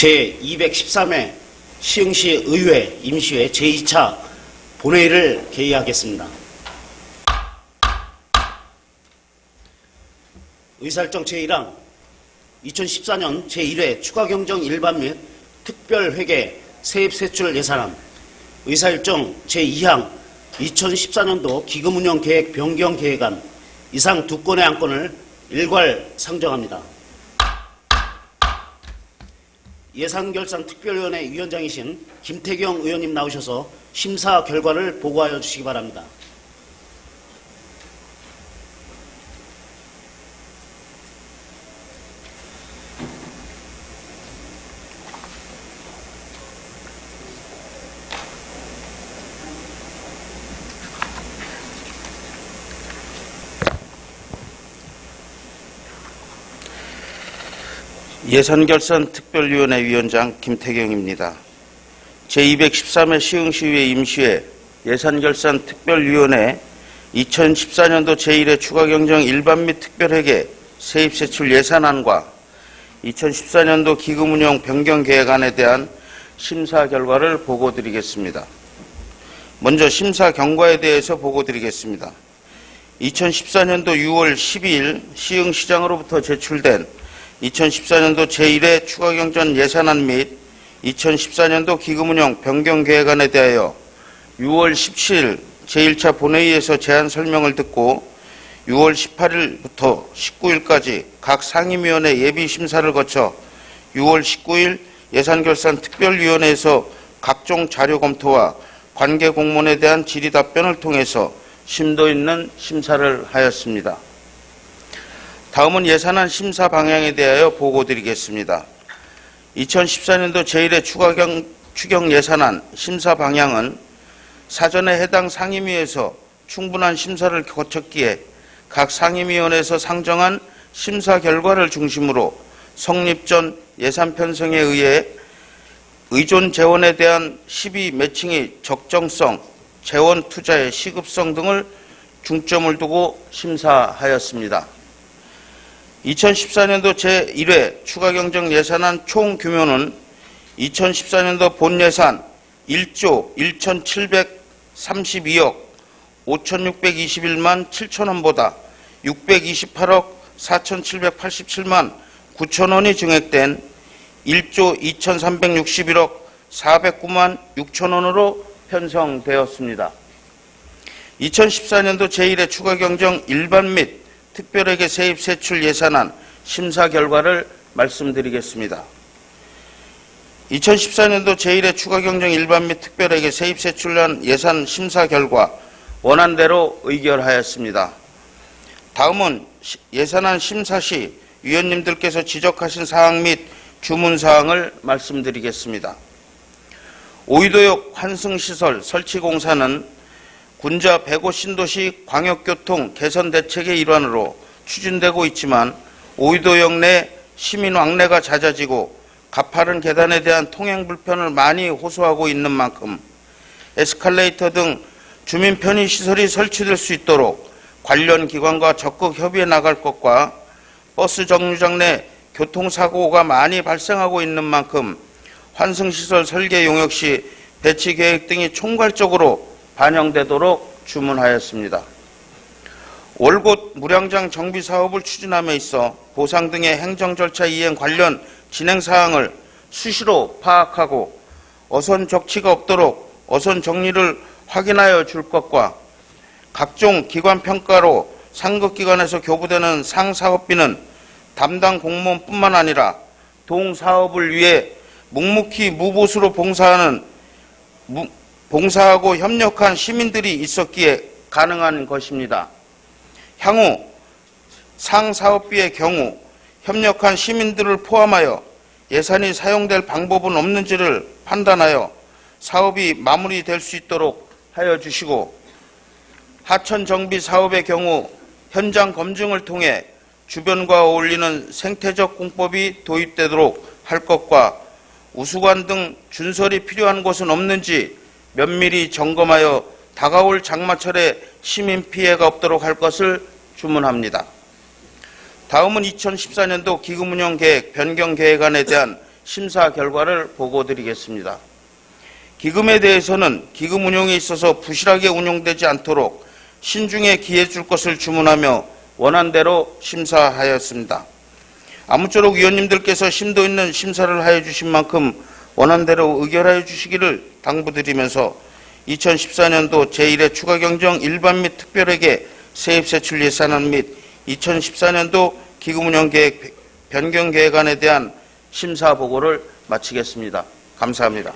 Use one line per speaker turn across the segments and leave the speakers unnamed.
제213회 시흥시 의회 임시회 제2차 본회의를 개의하겠습니다. 의사일정 제1항 2014년 제1회 추가경정 일반 및 특별회계 세입세출 예산안 의사일정 제2항 2014년도 기금운영계획 변경 계획안 이상 두 건의 안건을 일괄 상정합니다. 예산결산특별위원회 위원장이신 김태경 의원님 나오셔서 심사 결과를 보고하여 주시기 바랍니다.
예산결산특별위원회 위원장 김태경입니다. 제213회 시흥시의회 임시회 예산결산특별위원회 2014년도 제1회 추가경정 일반 및 특별회계 세입세출 예산안과 2014년도 기금운용 변경계획안에 대한 심사 결과를 보고드리겠습니다. 먼저 심사 경과에 대해서 보고드리겠습니다. 2014년도 6월 12일 시흥시장으로부터 제출된 2014년도 제1회 추가경정 예산안 및 2014년도 기금운용 변경계획안에 대하여 6월 17일 제1차 본회의에서 제안 설명을 듣고 6월 18일부터 19일까지 각 상임위원회 예비심사를 거쳐 6월 19일 예산결산특별위원회에서 각종 자료 검토와 관계 공문에 대한 질의 답변을 통해서 심도 있는 심사를 하였습니다. 다음은 예산안 심사 방향에 대하여 보고드리겠습니다. 2014년도 제1회 추경 예산안 심사 방향은 사전에 해당 상임위에서 충분한 심사를 거쳤기에 각 상임위원회에서 상정한 심사 결과를 중심으로 성립 전 예산 편성에 의해 의존 재원에 대한 시비 매칭의 적정성, 재원 투자의 시급성 등을 중점을 두고 심사하였습니다. 2014년도 제1회 추가경정 예산안 총 규모는 2014년도 본예산 1조 1,732억 5,621만 7천원보다 628억 4,787만 9천원이 증액된 1조 2,361억 409만 6천원으로 편성되었습니다. 2014년도 제1회 추가경정 일반 및 특별회계 세입세출 예산안 심사 결과를 말씀드리겠습니다. 2014년도 제1회 추가경정 일반 및 특별회계 세입세출안 예산 심사 결과 원안대로 의결하였습니다. 다음은 예산안 심사 시 위원님들께서 지적하신 사항 및 주문사항을 말씀드리겠습니다. 오이도역 환승시설 설치공사는 군자 105 신도시 광역교통 개선 대책의 일환으로 추진되고 있지만 오이도역 내 시민 왕래가 잦아지고 가파른 계단에 대한 통행 불편을 많이 호소하고 있는 만큼 에스컬레이터 등 주민 편의 시설이 설치될 수 있도록 관련 기관과 적극 협의해 나갈 것과 버스 정류장 내 교통사고가 많이 발생하고 있는 만큼 환승시설 설계 용역 시 배치 계획 등이 총괄적으로 반영되도록 주문하였습니다. 월곶 무량장 정비 사업을 추진함에 있어 보상 등의 행정 절차 이행 관련 진행 사항을 수시로 파악하고 어선 적치가 없도록 어선 정리를 확인하여 줄 것과 각종 기관 평가로 상급기관에서 교부되는 상사업비는 담당 공무원뿐만 아니라 동사업을 위해 묵묵히 무보수로 봉사하고 협력한 시민들이 있었기에 가능한 것입니다. 향후 상사업비의 경우 협력한 시민들을 포함하여 예산이 사용될 방법은 없는지를 판단하여 사업이 마무리될 수 있도록 하여 주시고 하천 정비 사업의 경우 현장 검증을 통해 주변과 어울리는 생태적 공법이 도입되도록 할 것과 우수관 등 준설이 필요한 곳은 없는지 면밀히 점검하여 다가올 장마철에 시민 피해가 없도록 할 것을 주문합니다. 다음은 2014년도 기금운영계획 변경계획안에 대한 심사 결과를 보고드리겠습니다. 기금에 대해서는 기금 운용에 있어서 부실하게 운용되지 않도록 신중에 기해줄 것을 주문하며 원안대로 심사하였습니다. 아무쪼록 위원님들께서 심도 있는 심사를 하여 주신 만큼 원안대로 의결하여 주시기를 당부드리면서 2014년도 제1회 추가경정 일반 및 특별회계 세입세출 예산안 및 2014년도 기금운영계획 변경계획안에 대한 심사 보고를 마치겠습니다. 감사합니다.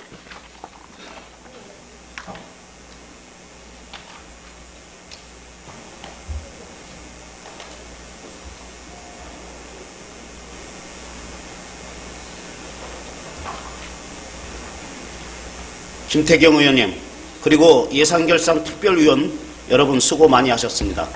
김태경 의원님, 그리고 예산결산 특별위원 여러분 수고 많이 하셨습니다.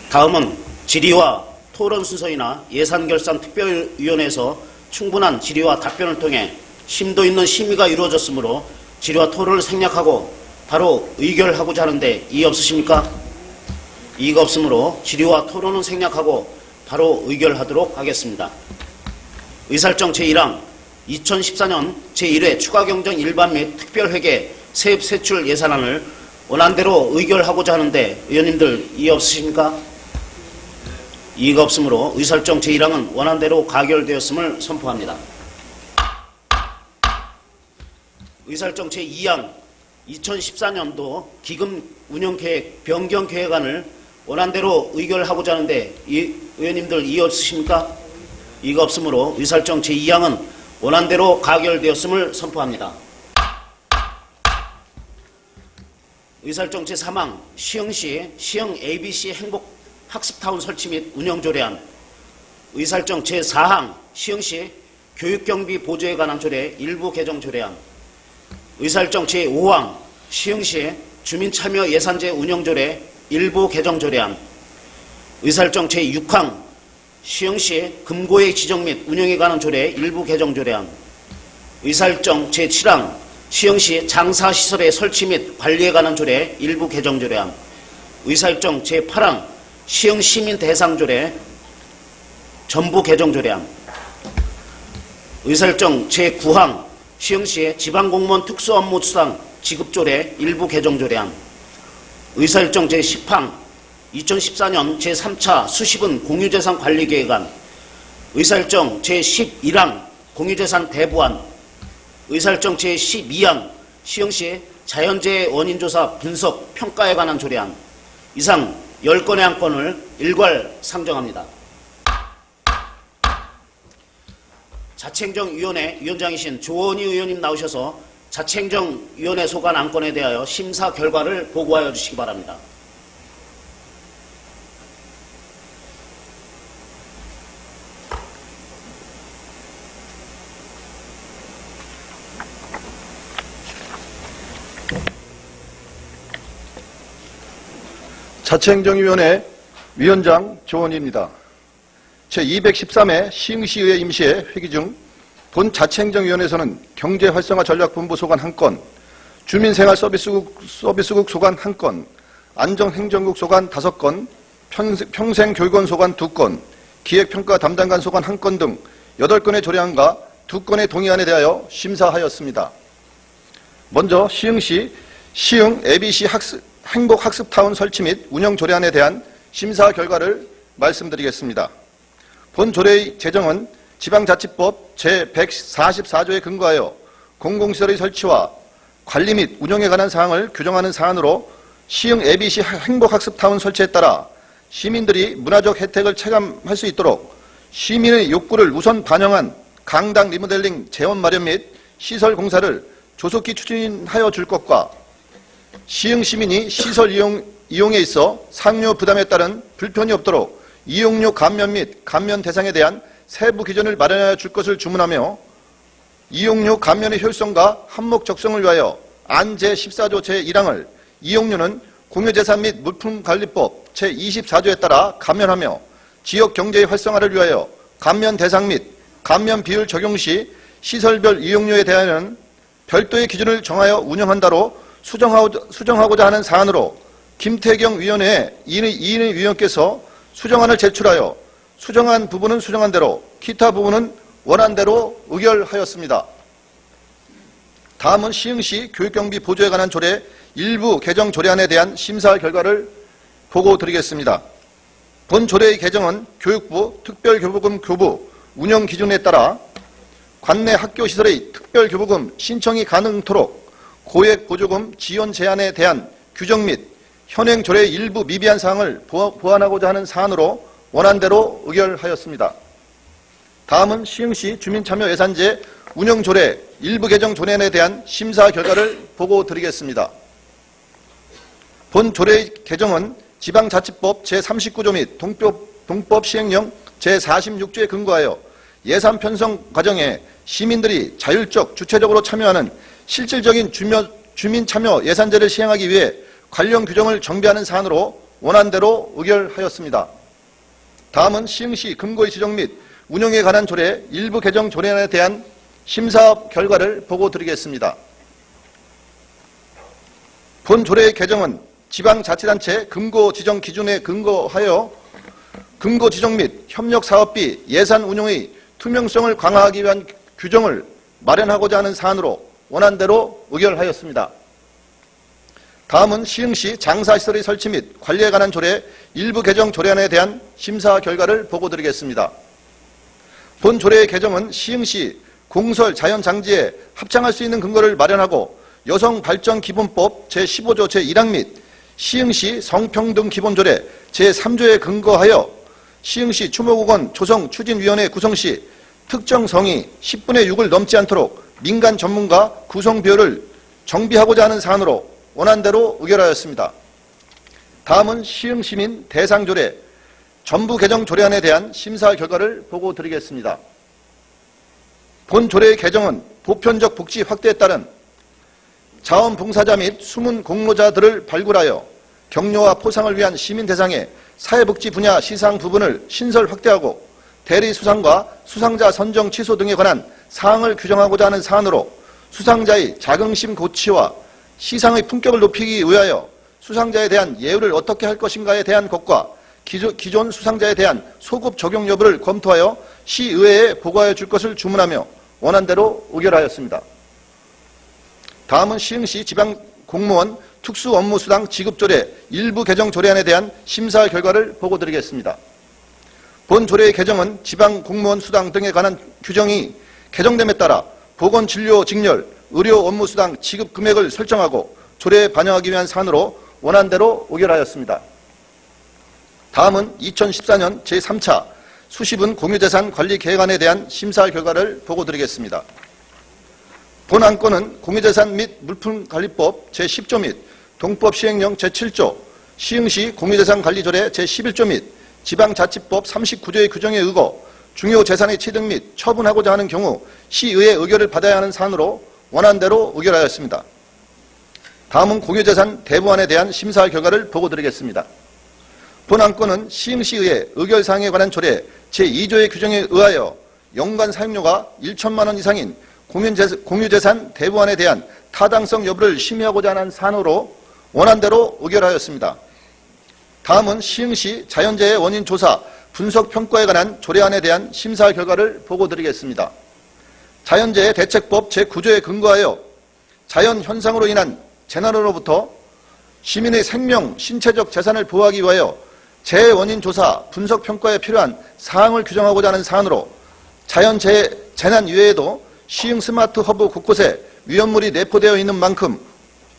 다음은 질의와 토론 순서이나 예산결산 특별위원회에서 충분한 질의와 답변을 통해 심도 있는 심의가 이루어졌으므로 질의와 토론을 생략하고 바로 의결하고자 하는데 이의 없으십니까? 이의가 없으므로 질의와 토론은 생략하고 바로 의결하도록 하겠습니다. 의사일정 제1항 2014년 제1회 추가경정 일반 및 특별회계 세입세출 예산안을 원안대로 의결하고자 하는데 의원님들 이의 없으십니까? 이의가 없으므로 의사일정 제1항은 원안대로 가결되었음을 선포합니다. 의사일정 제2항 2014년도 기금 운영계획 변경계획안을 원안대로 의결하고자 하는데 의원님들 이의 없으십니까? 이의가 없으므로 의사일정 제2항은 원안대로 가결되었음을 선포합니다. 의사일정 제3항 시흥시 시흥 ABC 행복학습타운 설치 및 운영조례안, 의사일정 제4항 시흥시 교육경비 보조에 관한 조례 일부 개정 조례안, 의사일정 제5항 시흥시 주민참여 예산제 운영조례 일부 개정 조례안, 의사일정 제6항 시흥시 금고의 지정 및 운영에 관한 조례 일부 개정 조례안, 의사일정 제7항 시흥시 장사시설의 설치 및 관리에 관한 조례 일부 개정 조례안, 의사일정 제8항 시흥시민 대상 조례 전부 개정 조례안, 의사일정 제9항 시흥시 지방공무원 특수업무 수당 지급 조례 일부 개정 조례안, 의사일정 제10항 2014년 제3차 수십은 공유재산 관리계획안, 의사일정 제11항 공유재산 대부안, 의사일정 제12항 시흥시 자연재해 원인조사 분석 평가에 관한 조례안, 이상 10건의 안건을 일괄 상정합니다. 자치행정위원회 위원장이신 조원희 의원님 나오셔서 자치행정위원회 소관 안건에 대하여 심사 결과를 보고하여 주시기 바랍니다.
자치행정위원회 위원장 조원희입니다. 제213회 시흥시의회 임시회 회기 중 본 자치행정위원회에서는 경제활성화전략본부 소관 1건, 주민생활서비스국 소관 1건, 안정행정국 소관 5건, 평생교육원 소관 2건, 기획평가 담당관 소관 1건 등 8건의 조례안과 2건의 동의안에 대하여 심사하였습니다. 먼저 시흥시 시흥 ABC 행복학습타운 설치 및 운영 조례안에 대한 심사 결과를 말씀드리겠습니다. 본 조례의 제정은 지방자치법 제144조에 근거하여 공공시설의 설치와 관리 및 운영에 관한 사항을 규정하는 사안으로 시흥 ABC 행복학습타운 설치에 따라 시민들이 문화적 혜택을 체감할 수 있도록 시민의 욕구를 우선 반영한 강당 리모델링 재원 마련 및 시설 공사를 조속히 추진하여 줄 것과 시흥 시민이 시설 이용에 있어 상료 부담에 따른 불편이 없도록 이용료 감면 및 감면 대상에 대한 세부 기준을 마련하여 줄 것을 주문하며 이용료 감면의 효율성과 한목적성을 위하여 안 제14조 제1항을 이용료는 공유재산 및 물품관리법 제24조에 따라 감면하며 지역경제의 활성화를 위하여 감면 대상 및 감면 비율 적용 시 시설별 이용료에 대하여는 별도의 기준을 정하여 운영한다로 수정하고자 하는 사안으로 김태경 위원회에 이인의 위원께서 수정안을 제출하여 수정한 부분은 수정한 대로 기타 부분은 원안대로 의결하였습니다. 다음은 시흥시 교육경비 보조에 관한 조례 일부 개정 조례안에 대한 심사 결과를 보고 드리겠습니다. 본 조례의 개정은 교육부 특별교부금 교부 운영 기준에 따라 관내 학교시설의 특별교부금 신청이 가능토록 고액 보조금 지원 제한에 대한 규정 및 현행 조례의 일부 미비한 사항을 보완하고자 하는 사안으로 원안대로 의결하였습니다. 다음은 시흥시 주민참여예산제 운영조례 일부 개정 조례안에 대한 심사 결과를 보고 드리겠습니다. 본 조례의 개정은 지방자치법 제39조 및 동법 시행령 제46조에 근거하여 예산 편성 과정에 시민들이 자율적 주체적으로 참여하는 실질적인 주민 참여 예산제를 시행하기 위해 관련 규정을 정비하는 사안으로 원안대로 의결하였습니다. 다음은 시흥시 금고의 지정 및 운영에 관한 조례 일부 개정 조례안에 대한 심사 결과를 보고 드리겠습니다. 본 조례의 개정은 지방자치단체 금고 지정 기준에 근거하여 금고 지정 및 협력사업비 예산 운용의 투명성을 강화하기 위한 규정을 마련하고자 하는 사안으로 원안대로 의결하였습니다. 다음은 시흥시 장사시설의 설치 및 관리에 관한 조례 일부 개정 조례안에 대한 심사 결과를 보고 드리겠습니다. 본 조례의 개정은 시흥시 공설 자연장지에 합창할 수 있는 근거를 마련하고 여성발전기본법 제15조 제1항 및 시흥시 성평등기본조례 제3조에 근거하여 시흥시 추모국원 조성추진위원회 구성 시 특정 성이 10분의 6을 넘지 않도록 민간 전문가 구성 비율을 정비하고자 하는 사안으로 원안대로 의결하였습니다. 다음은 시흥시민 대상조례 전부 개정 조례안에 대한 심사 결과를 보고 드리겠습니다. 본 조례의 개정은 보편적 복지 확대에 따른 자원봉사자 및 숨은 공로자들을 발굴하여 격려와 포상을 위한 시민 대상의 사회복지 분야 시상 부분을 신설 확대하고 대리 수상과 수상자 선정 취소 등에 관한 사항을 규정하고자 하는 사안으로 수상자의 자긍심 고취와 시상의 품격을 높이기 위하여 수상자에 대한 예우를 어떻게 할 것인가에 대한 것과 기존 수상자에 대한 소급 적용 여부를 검토하여 시의회에 보고하여 줄 것을 주문하며 원안대로 의결하였습니다. 다음은 시흥시 지방공무원 특수업무수당 지급조례 일부 개정 조례안에 대한 심사 결과를 보고 드리겠습니다. 본 조례의 개정은 지방공무원 수당 등에 관한 규정이 개정됨에 따라 보건진료 직렬, 의료 업무수당 지급 금액을 설정하고 조례에 반영하기 위한 사안으로 원안대로 의결하였습니다. 다음은 2014년 제3차 수시분 공유재산 관리 계획안에 대한 심사 결과를 보고 드리겠습니다. 본 안건은 공유재산 및 물품관리법 제10조 및 동법 시행령 제7조, 시흥시 공유재산관리조례 제11조 및 지방자치법 39조의 규정에 의거 중요 재산의 취득 및 처분하고자 하는 경우 시의회 의결을 받아야 하는 사안으로 원안대로 의결하였습니다. 다음은 공유재산 대부안에 대한 심사 결과를 보고 드리겠습니다. 본 안건은 시흥시의회 의결사항에 관한 조례 제2조의 규정에 의하여 연간 사용료가 1천만 원 이상인 공유재산 대부안에 대한 타당성 여부를 심의하고자 하는 사안으로 원안대로 의결하였습니다. 다음은 시흥시 자연재해 원인 조사 분석 평가에 관한 조례안에 대한 심사 결과를 보고 드리겠습니다. 자연재해 대책법 제9조에 근거하여 자연현상으로 인한 재난으로부터 시민의 생명, 신체적 재산을 보호하기 위하여 재해 원인 조사 분석 평가에 필요한 사항을 규정하고자 하는 사안으로 자연재해 재난 이외에도 시흥 스마트 허브 곳곳에 위험물이 내포되어 있는 만큼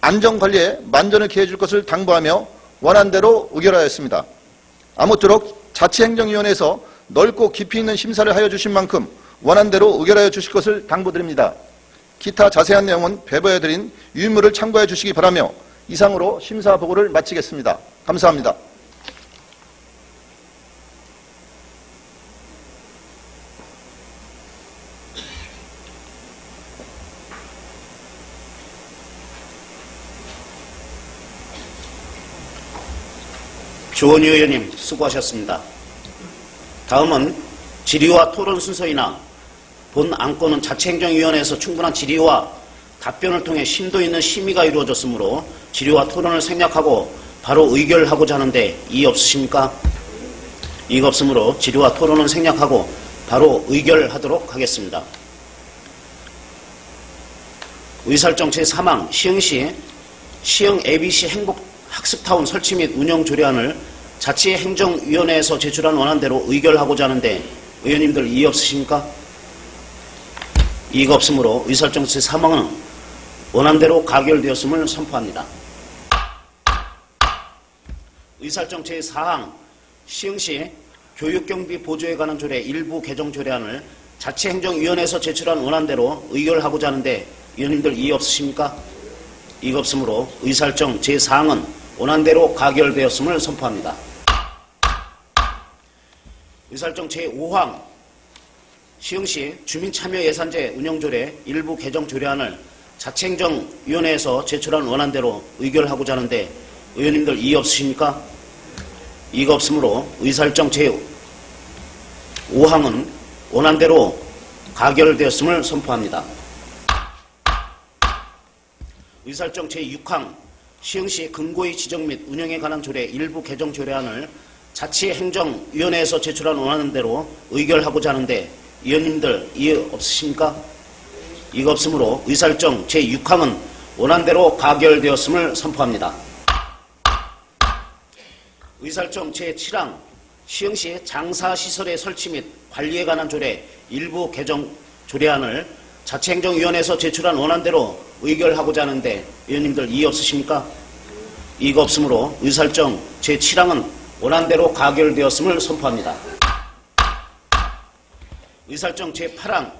안전관리에 만전을 기해 줄 것을 당부하며 원안대로 의결하였습니다. 아무쪼록 자치행정위원회에서 넓고 깊이 있는 심사를 하여 주신 만큼 원안대로 의결하여 주실 것을 당부드립니다. 기타 자세한 내용은 배부해드린 유인물을 참고해 주시기 바라며 이상으로 심사 보고를 마치겠습니다. 감사합니다.
주원희 의원님 수고하셨습니다. 다음은 질의와 토론 순서이나 본 안건은 자치행정위원회에서 충분한 질의와 답변을 통해 심도 있는 심의가 이루어졌으므로 질의와 토론을 생략하고 바로 의결하고자 하는데 이의 없으십니까? 이의가 없으므로 질의와 토론은 생략하고 바로 의결하도록 하겠습니다. 의사일정 제3항 시흥시 시흥 ABC 행복학습타운 설치 및 운영 조례안을 자치행정위원회에서 제출한 원안대로 의결하고자 하는데 의원님들 이의 없으십니까? 이의가 없으므로 의사일정 제3항은 원안대로 가결되었음을 선포합니다. 의사일정 제4항 시흥시 교육경비 보조에 관한 조례 일부 개정 조례안을 자치행정위원회에서 제출한 원안대로 의결하고자 하는데 의원님들 이의 없으십니까? 이의가 없으므로 의사일정 제4항은 원안대로 가결되었음을 선포합니다. 의사일정 제5항 시흥시 주민참여예산제 운영조례 일부 개정 조례안을 자치행정위원회에서 제출한 원안대로 의결하고자 하는데 의원님들 이의 없으십니까? 이의가 없으므로 의사일정 제5항은 원안대로 가결되었음을 선포합니다. 의사일정 제6항 시흥시 금고의 지정 및 운영에 관한 조례 일부 개정 조례안을 자치행정위원회에서 제출한 원안대로 의결하고자 하는데 의원님들 이의 없으십니까? 이의가 없으므로 의사일정 제6항은 원안대로 가결되었음을 선포합니다. 의사일정 제7항 시흥시 장사시설의 설치 및 관리에 관한 조례 일부 개정 조례안을 자치행정위원회에서 제출한 원안대로 의결하고자 하는데 의원님들 이의 없으십니까? 이의가 없으므로 의사일정 제7항은 원안대로 가결되었음을 선포합니다. 의사일정 제8항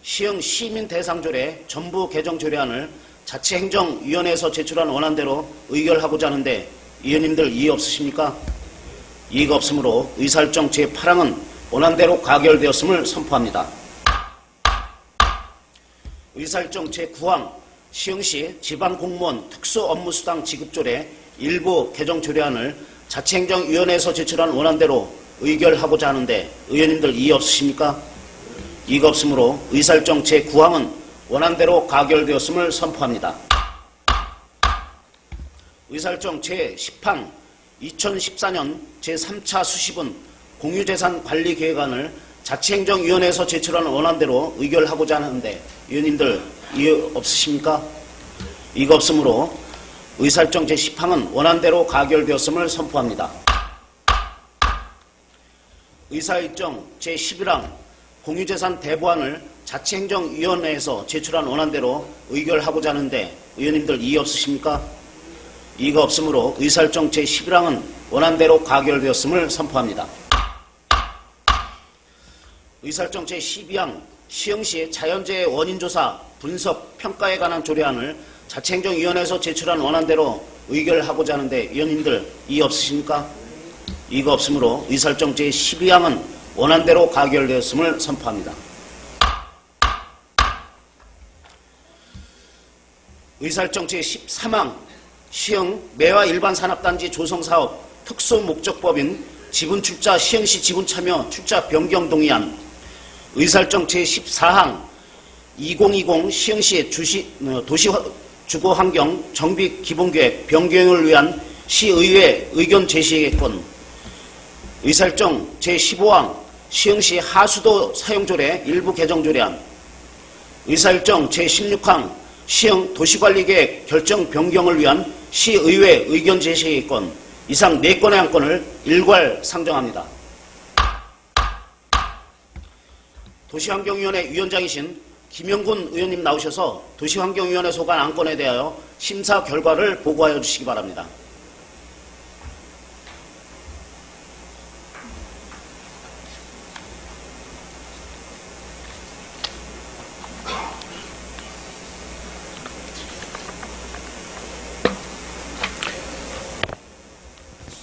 시흥 시민대상조례 전부 개정 조례안을 자치행정위원회에서 제출한 원안대로 의결하고자 하는데 의원님들 이의 없으십니까? 이의가 없으므로 의사일정 제8항은 원안대로 가결되었음을 선포합니다. 의사일정 제9항 시흥시 지방공무원 특수업무수당 지급조례 일부 개정 조례안을 자치행정위원회에서 제출한 원안대로 의결하고자 하는데 의원님들 이의 없으십니까? 이의가 없으므로 의사일정 제9항은 원안대로 가결되었음을 선포합니다. 의사일정 제10항 2014년 제3차 수시분 공유재산 관리 계획안을 자치행정위원회에서 제출한 원안대로 의결하고자 하는데 의원님들 이의 없으십니까? 이의가 없으므로 의사일정 제10항은 원안대로 가결되었음을 선포합니다. 의사일정 제11항 공유재산 대부안을 자치행정위원회에서 제출한 원안대로 의결하고자 하는데 의원님들 이의 없으십니까? 이의가 없으므로 의사일정 제11항은 원안대로 가결되었음을 선포합니다. 의사일정 제12항 시흥시 자연재해 원인조사 분석 평가에 관한 조례안을 자치행정위원회에서 제출한 원안대로 의결하고자 하는데 의원님들 이의 없으십니까? 이의가 없으므로 의사일정 제12항은 원안대로 가결되었음을 선포합니다. 의사일정 제13항 시흥 매화 일반산업단지 조성사업 특수목적법인 지분출자 시흥시 지분참여 출자 변경 동의안 의사일정 제14항 2020 시흥시 도시주거환경 정비 기본계획 변경을 위한 시의회 의견 제시권 의사일정 제15항 시흥시 하수도 사용조례 일부 개정조례안 의사일정 제16항 시흥 도시관리계획 결정 변경을 위한 시의회 의견 제시권 이상 4건의 안건을 일괄 상정합니다. 도시환경위원회 위원장이신 김영군 의원님 나오셔서 도시환경위원회 소관 안건에 대하여 심사 결과를 보고하여 주시기 바랍니다.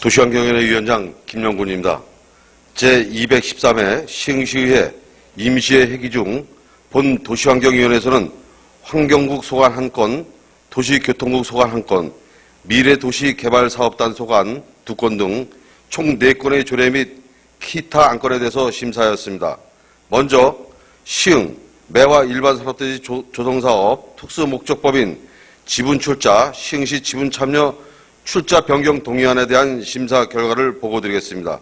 도시환경위원회 위원장 김영군입니다. 제213회 시흥시의회 임시회 회기 중 본 도시환경위원회에서는 환경국 소관 1건, 도시교통국 소관 1건, 미래도시개발사업단 소관 2건 등 총 4건의 조례 및 기타 안건에 대해서 심사하였습니다. 먼저 시흥 매화 일반산업단지 조성사업 특수목적법인 지분출자 시흥시 지분참여 출자 변경 동의안에 대한 심사 결과를 보고드리겠습니다.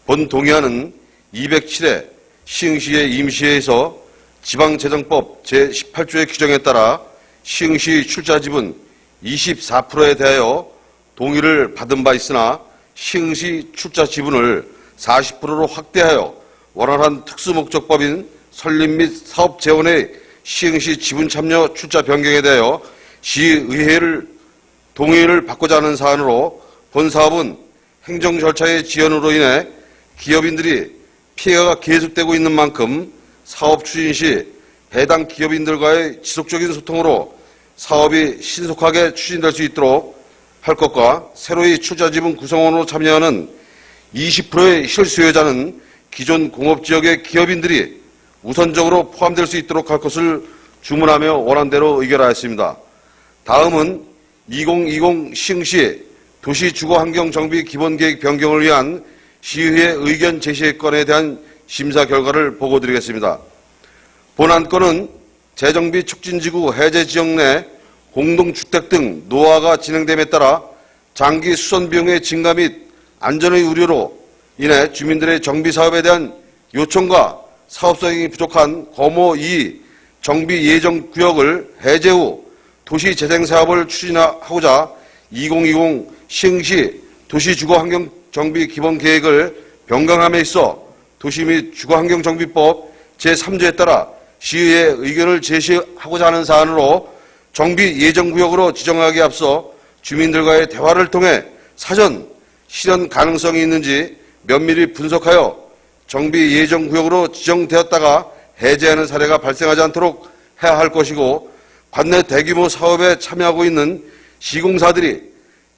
본 동의안은 207회 시흥시의 임시회에서 지방재정법 제18조의 규정에 따라 시흥시 출자 지분 24%에 대하여 동의를 받은 바 있으나 시흥시 출자 지분을 40%로 확대하여 원활한 특수목적법인 설립 및 사업 재원의 시흥시 지분 참여 출자 변경에 대하여 시의회를 동의를 받고자 하는 사안으로 본 사업은 행정 절차의 지연으로 인해 기업인들이 피해가 계속되고 있는 만큼 사업 추진 시 해당 기업인들과의 지속적인 소통으로 사업이 신속하게 추진될 수 있도록 할 것과 새로이 출자 지분 구성원으로 참여하는 20%의 실수요자는 기존 공업지역의 기업인들이 우선적으로 포함될 수 있도록 할 것을 주문하며 원안대로 의결하였습니다. 다음은 2020 시흥시 도시주거환경정비 기본계획 변경을 위한 시의회 의견 제시건에 대한 심사 결과를 보고드리겠습니다. 본안건은 재정비 촉진지구 해제 지역 내 공동주택 등 노화가 진행됨에 따라 장기 수선 비용의 증가 및 안전의 우려로 인해 주민들의 정비 사업에 대한 요청과 사업성이 부족한 거모 2 정비 예정 구역을 해제 후 도시 재생 사업을 추진하고자 2020 시흥시 도시주거환경 정비 기본 계획을 변경함에 있어 도시 및 주거환경정비법 제3조에 따라 시의회 의견을 제시하고자 하는 사안으로 정비 예정구역으로 지정하기에 앞서 주민들과의 대화를 통해 사전 실현 가능성이 있는지 면밀히 분석하여 정비 예정구역으로 지정되었다가 해제하는 사례가 발생하지 않도록 해야 할 것이고, 관내 대규모 사업에 참여하고 있는 시공사들이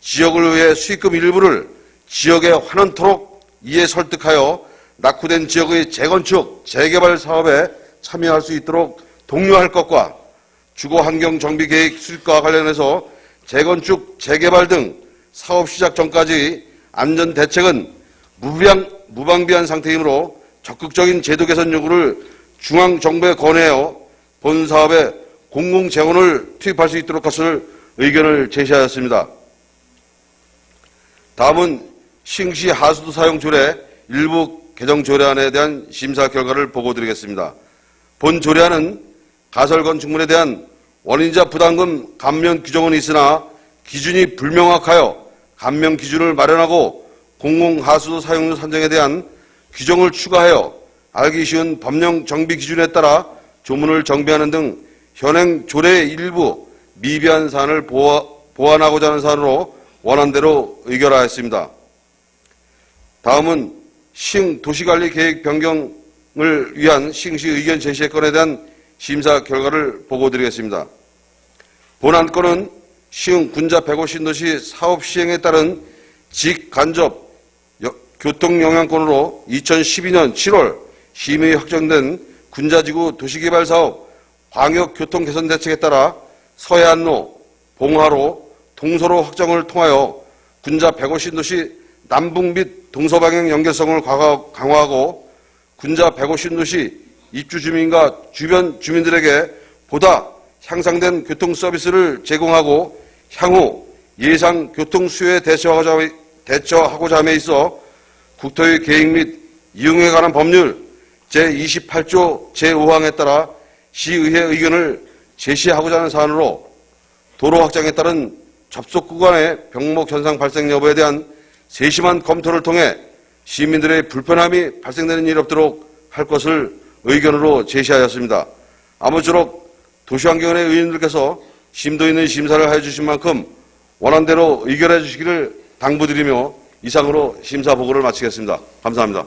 지역을 위해 수익금 일부를 지역에 환원토록 이에 설득하여 낙후된 지역의 재건축, 재개발 사업에 참여할 수 있도록 독려할 것과 주거환경정비계획 수립과 관련해서 재건축, 재개발 등 사업 시작 전까지 안전대책은 무방비한 상태이므로 적극적인 제도 개선 요구를 중앙정부에 건의하여 본 사업에 공공재원을 투입할 수 있도록 것을 의견을 제시하였습니다. 다음은 시흥시 하수도 사용 조례 일부 개정 조례안에 대한 심사 결과를 보고드리겠습니다. 본 조례안은 가설 건축물에 대한 원인자 부담금 감면 규정은 있으나 기준이 불명확하여 감면 기준을 마련하고 공공하수도 사용료 산정에 대한 규정을 추가하여 알기 쉬운 법령 정비 기준에 따라 조문을 정비하는 등 현행 조례의 일부 미비한 사안을 보완하고자 하는 사안으로 원안대로 의결하였습니다. 다음은 시흥 도시관리 계획 변경을 위한 시흥시 의견 제시건에 대한 심사 결과를 보고드리겠습니다. 본안건은 시흥 군자 150신도시 사업 시행에 따른 직간접 교통영향권으로 2012년 7월 심의 확정된 군자지구 도시개발사업 광역교통개선대책에 따라 서해안로, 봉화로, 동서로 확정을 통하여 군자 150신도시 남북 및 동서방향 연결성을 강화하고 군자 150신도시 입주 주민과 주변 주민들에게 보다 향상된 교통 서비스를 제공하고 향후 예상 교통 수요에 대처하고자 함에 있어 국토의 계획 및 이용에 관한 법률 제28조 제5항에 따라 시의회 의견을 제시하고자 하는 사안으로 도로 확장에 따른 접속 구간의 병목 현상 발생 여부에 대한 세심한 검토를 통해 시민들의 불편함이 발생되는 일이 없도록 할 것을 의견으로 제시하였습니다. 아무쪼록 도시환경원의 의원님들께서 심도 있는 심사를 해주신 만큼 원안대로 의결해 주시기를 당부드리며 이상으로 심사 보고를 마치겠습니다. 감사합니다.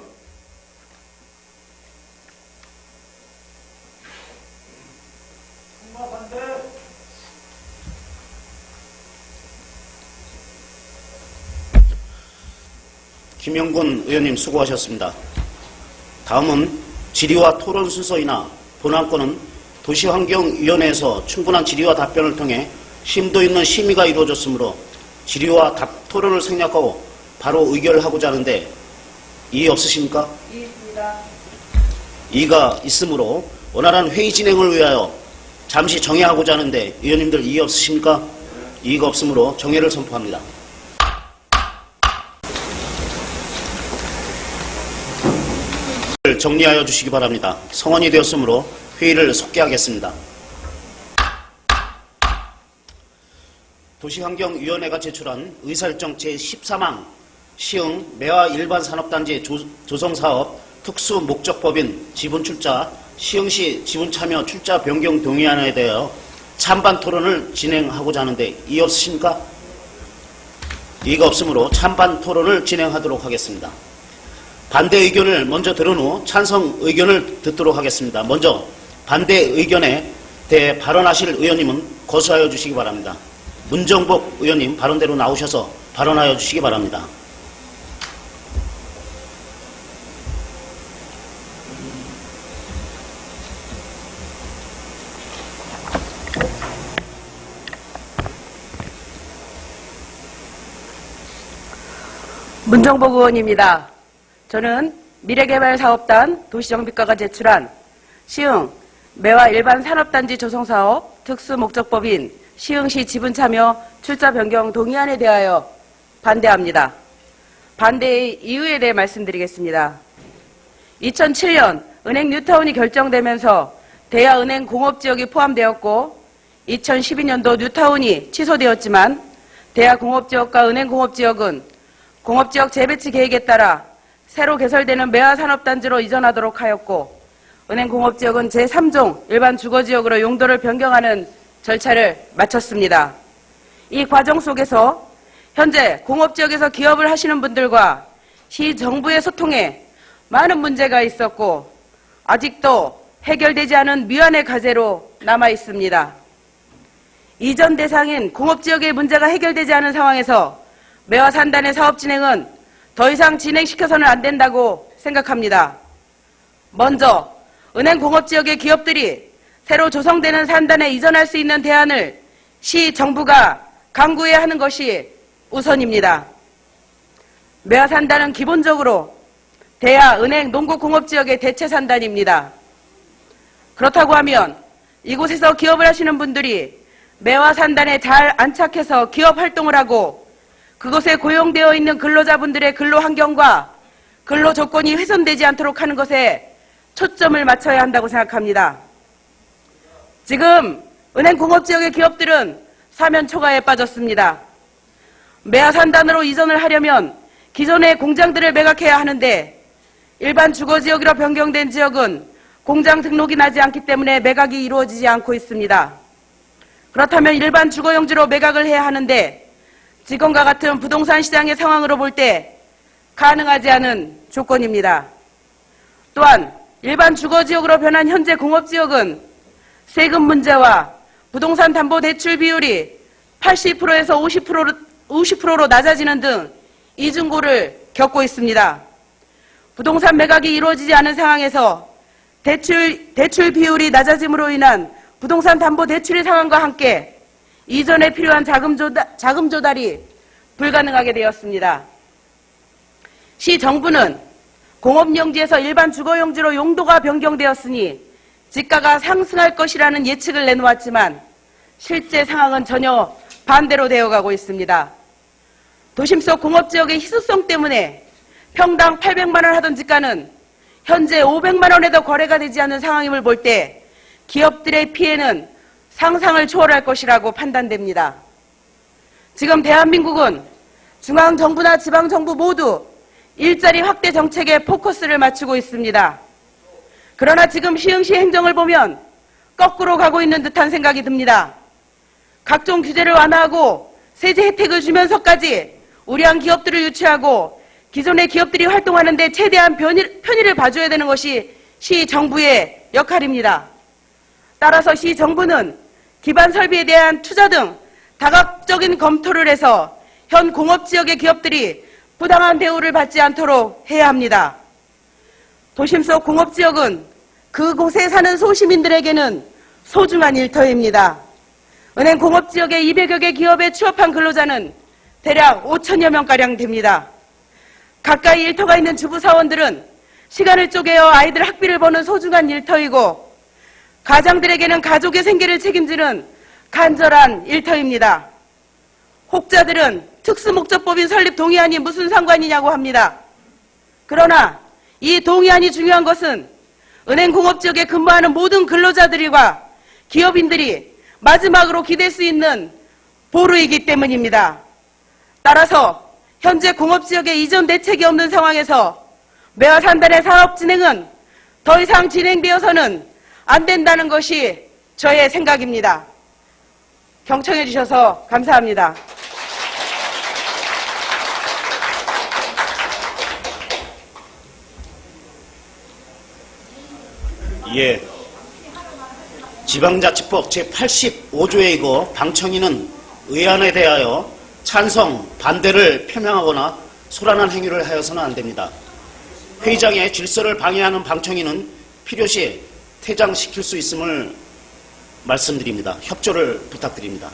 김영군 의원님 수고하셨습니다. 다음은 질의와 토론 순서이나 본안건은 도시환경위원회에서 충분한 질의와 답변을 통해 심도 있는 심의가 이루어졌으므로 질의와 토론을 생략하고 바로 의결하고자 하는데 이의 없으십니까?
이의 있습니다.
이의가 있으므로 원활한 회의 진행을 위하여 잠시 정회하고자 하는데 의원님들 이의 없으십니까? 이의가 없으므로 정회를 선포합니다. 정리하여 주시기 바랍니다. 성원이 되었으므로 회의를 속개하겠습니다. 도시환경위원회가 제출한 의사일정 제13항 시흥 매화 일반산업단지 조성사업 특수목적법인 지분출자 시흥시 지분참여 출자 변경 동의안에 대하여 찬반 토론을 진행하고자 하는데 이의 없으십니까? 이의가 없으므로 찬반 토론을 진행하도록 하겠습니다. 반대 의견을 먼저 들은 후 찬성 의견을 듣도록 하겠습니다. 먼저 반대 의견에 대해 발언하실 의원님은 거수하여 주시기 바랍니다. 문정복 의원님 발언대로 나오셔서 발언하여 주시기 바랍니다.
문정복 의원입니다. 저는 미래개발사업단 도시정비과가 제출한 시흥 매화 일반산업단지 조성사업 특수목적법인 시흥시 지분참여 출자 변경 동의안에 대하여 반대합니다. 반대의 이유에 대해 말씀드리겠습니다. 2007년 은행 뉴타운이 결정되면서 대하은행 공업지역이 포함되었고 2012년도 뉴타운이 취소되었지만 대하공업지역과 은행공업지역은 공업지역 재배치 계획에 따라 새로 개설되는 매화산업단지로 이전하도록 하였고 은행공업지역은 제3종 일반 주거지역으로 용도를 변경하는 절차를 마쳤습니다. 이 과정 속에서 현재 공업지역에서 기업을 하시는 분들과 시정부의 소통에 많은 문제가 있었고 아직도 해결되지 않은 미완의 과제로 남아 있습니다. 이전 대상인 공업지역의 문제가 해결되지 않은 상황에서 매화산단의 사업 진행은 더 이상 진행시켜서는 안 된다고 생각합니다. 먼저 은행공업지역의 기업들이 새로 조성되는 산단에 이전할 수 있는 대안을 시 정부가 강구해야 하는 것이 우선입니다. 매화산단은 기본적으로 대하, 은행, 농구, 공업지역의 대체 산단입니다. 그렇다고 하면 이곳에서 기업을 하시는 분들이 매화산단에 잘 안착해서 기업 활동을 하고 그곳에 고용되어 있는 근로자분들의 근로환경과 근로조건이 훼손되지 않도록 하는 것에 초점을 맞춰야 한다고 생각합니다. 지금 은행공업지역의 기업들은 사면 초과에 빠졌습니다. 매화산단으로 이전을 하려면 기존의 공장들을 매각해야 하는데 일반 주거지역으로 변경된 지역은 공장 등록이 나지 않기 때문에 매각이 이루어지지 않고 있습니다. 그렇다면 일반 주거용지로 매각을 해야 하는데 지금과 같은 부동산 시장의 상황으로 볼 때 가능하지 않은 조건입니다. 또한 일반 주거지역으로 변한 현재 공업지역은 세금 문제와 부동산 담보 대출 비율이 80%에서 50%로 낮아지는 등 이중고를 겪고 있습니다. 부동산 매각이 이루어지지 않은 상황에서 대출 비율이 낮아짐으로 인한 부동산 담보 대출의 상황과 함께 이전에 필요한 자금 조달이 불가능하게 되었습니다. 시 정부는 공업용지에서 일반 주거용지로 용도가 변경되었으니 지가가 상승할 것이라는 예측을 내놓았지만 실제 상황은 전혀 반대로 되어가고 있습니다. 도심 속 공업지역의 희소성 때문에 평당 800만 원 하던 지가는 현재 500만 원에도 거래가 되지 않는 상황임을 볼 때 기업들의 피해는 상상을 초월할 것이라고 판단됩니다. 지금 대한민국은 중앙정부나 지방정부 모두 일자리 확대 정책에 포커스를 맞추고 있습니다. 그러나 지금 시흥시 행정을 보면 거꾸로 가고 있는 듯한 생각이 듭니다. 각종 규제를 완화하고 세제 혜택을 주면서까지 우량 기업들을 유치하고 기존의 기업들이 활동하는 데 최대한 편의를 봐줘야 되는 것이 시 정부의 역할입니다. 따라서 시 정부는 기반 설비에 대한 투자 등 다각적인 검토를 해서 현 공업지역의 기업들이 부당한 대우를 받지 않도록 해야 합니다. 도심 속 공업지역은 그곳에 사는 소시민들에게는 소중한 일터입니다. 은행 공업지역의 200여 개 기업에 취업한 근로자는 대략 5천여 명가량 됩니다. 가까이 일터가 있는 주부사원들은 시간을 쪼개어 아이들 학비를 버는 소중한 일터이고 가장들에게는 가족의 생계를 책임지는 간절한 일터입니다. 혹자들은 특수목적법인 설립 동의안이 무슨 상관이냐고 합니다. 그러나 이 동의안이 중요한 것은 은행공업지역에 근무하는 모든 근로자들과 기업인들이 마지막으로 기댈 수 있는 보루이기 때문입니다. 따라서 현재 공업지역에 이전 대책이 없는 상황에서 매화 산단의 사업 진행은 더 이상 진행되어서는 안 된다는 것이 저의 생각입니다. 경청해 주셔서 감사합니다.
예. 지방자치법 제85조의 방청인은 의안에 대하여 찬성, 반대를 표명하거나 소란한 행위를 하여서는 안 됩니다. 회의장의 질서를 방해하는 방청인은 필요시 퇴장시킬 수 있음을 말씀드립니다. 협조를 부탁드립니다.